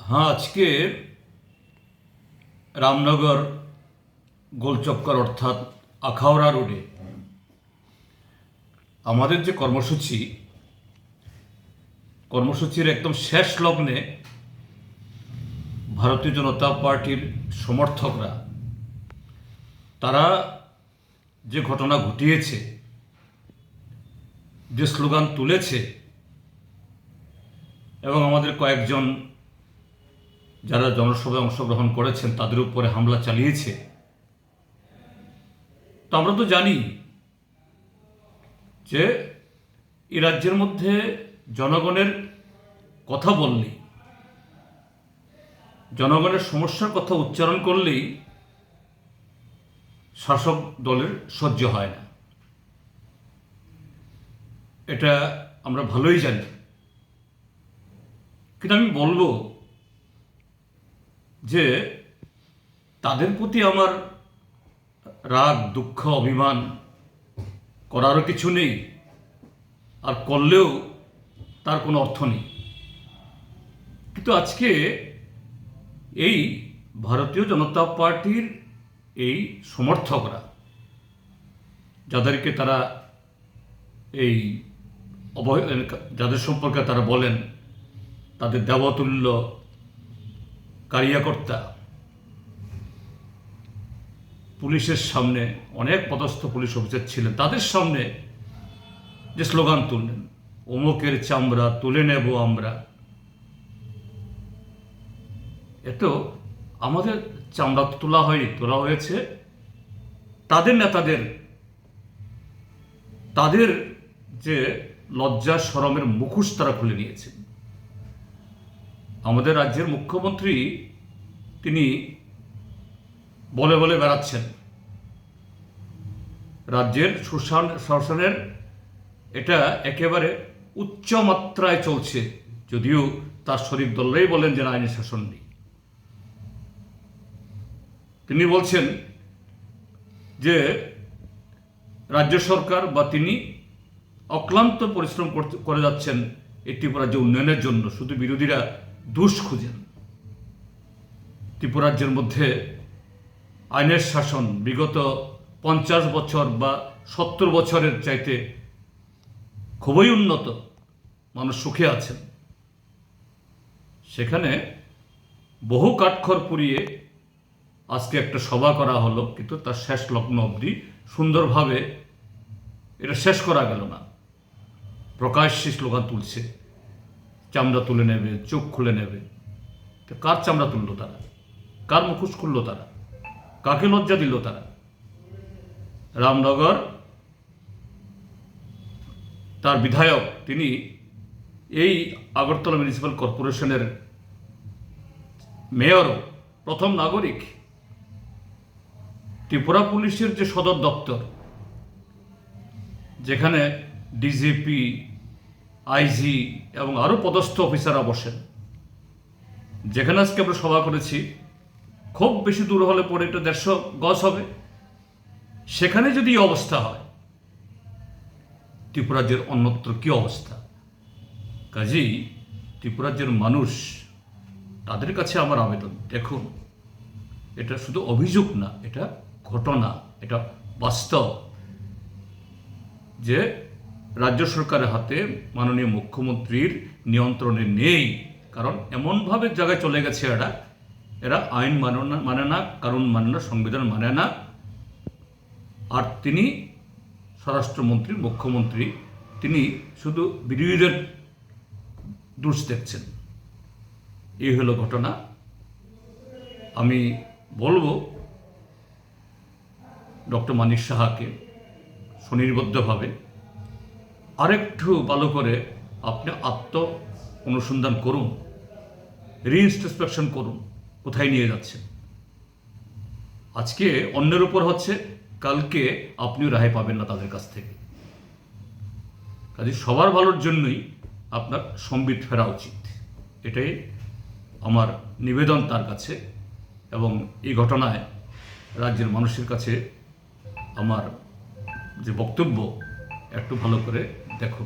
হ্যাঁ, আজকে রামনগর গোলচক্কর অর্থাৎ আখাউড়া রোডে আমাদের যে কর্মসূচির একদম শেষ লগ্নে ভারতীয় জনতা পার্টির সমর্থকরা তারা যে ঘটনা ঘটিয়েছে, যে স্লোগান তুলেছে এবং আমাদের কয়েকজন যারা জনসভায় অংশগ্রহণ করেছেন তাদের উপরে হামলা চালিয়েছে, তো আমরা তো জানি যে এই রাজ্যের মধ্যে জনগণের কথা বললেই, জনগণের সমস্যার কথা উচ্চারণ করলেই শাসক দলের সহ্য হয় না। এটা আমরা ভালোই জানি, কিন্তু আমি বলবো যে তাদের প্রতি আমার রাগ, দুঃখ, অভিমান করারও কিছু নেই, আর করলেও তার কোনো অর্থ নেই। কিন্তু আজকে এই ভারতীয় জনতা পার্টির এই সমর্থকরা, যাদেরকে তারা এই যাদের সম্পর্কে তারা বলেন তাদের দেবতুল্য কারিয়াকর্তা, পুলিশের সামনে অনেক পদস্থ পুলিশ অফিসার ছিলেন, তাদের সামনে যে স্লোগান তুললেন, অমুকের চামড়া তুলে নেব আমরা, এত আমাদের চামড়া তোলা হয়নি, তোলা হয়েছে তাদের নেতাদের, তাদের যে লজ্জা শরমের মুখোশ তারা খুলে নিয়েছেন। আমাদের রাজ্যের মুখ্যমন্ত্রী তিনি বলে বলে বেড়াচ্ছেন রাজ্যের শাসনের এটা একেবারে উচ্চ মাত্রায় চলছে, যদিও তার শরিক দলরাই বলেন যে আইনি শাসন নেই। তিনি বলছেন যে রাজ্য সরকার বা তিনি অক্লান্ত পরিশ্রম করে যাচ্ছেন এই ত্রিপুরা রাজ্য উন্নয়নের জন্য, শুধু বিরোধীরা দোষ খুঁজেন। ত্রিপুরা রাজ্যের মধ্যে আইনের শাসন বিগত 50 বছর বা 70 বছরের চাইতে খুবই উন্নত, মানুষ সুখে আছেন। সেখানে বহু কাঠখড় পুড়িয়ে আজকে একটা সভা করা হলো, কিন্তু তার শেষ লগ্ন অবধি সুন্দরভাবে এটা শেষ করা গেল না। প্রকাশ্যে স্লোগান তুলছে, চামড়া তুলে নেবে, চোখ খুলে নেবে। তো কার চামড়া তুললো তারা? কার মুখোশ খুললো তারা? কাকে লজ্জা দিল তারা? রামনগর তার বিধায়ক, তিনি এই আগরতলা মিউনিসিপ্যাল কর্পোরেশনের মেয়রও, প্রথম নাগরিক। ত্রিপুরা পুলিশের যে সদর দপ্তর, যেখানে ডিজিপি, আইজি এবং আরও পদস্থ অফিসাররা বসেন, যেখানে আজকে আমরা সভা করেছি, খুব বেশি দূর হলে পরে এটা 150 গজ হবে, সেখানে যদি এই অবস্থা হয়, ত্রিপুরা রাজ্যের অন্যত্র কি অবস্থা? কাজেই ত্রিপুরা রাজ্যের মানুষ, তাদের কাছে আমার আবেদন, দেখুন এটা শুধু অভিযোগ না, এটা ঘটনা, এটা বাস্তব যে রাজ্য সরকারের হাতে মাননীয় মুখ্যমন্ত্রীর নিয়ন্ত্রণে নেই। কারণ এমনভাবে জায়গায় চলে গেছে এরা আইন মানে না, কারণ মানে না, সংবিধান মানে না। আর তিনি স্বরাষ্ট্রমন্ত্রী, মুখ্যমন্ত্রী, তিনি শুধু বিরোধীদের দোষ দেখছেন। এই হলো ঘটনা। আমি বলবো ডক্টর মানিক সাহাকে সুনির্বদ্ধভাবে আরেকটু ভালো করে আপনি অনুসন্ধান করুন, রিইন্সপেকশন করুন, কোথায় নিয়ে যাচ্ছেন। আজকে অন্যের উপর হচ্ছে, কালকে আপনিও রেহাই পাবেন না তাদের কাছ থেকে। কাজে সবার ভালোর জন্যই আপনার সম্বিত ফেরা উচিত, এটাই আমার নিবেদন তার কাছে। এবং এই ঘটনায় রাজ্যের মানুষের কাছে আমার যে বক্তব্য, একটু ভালো করে দেখো।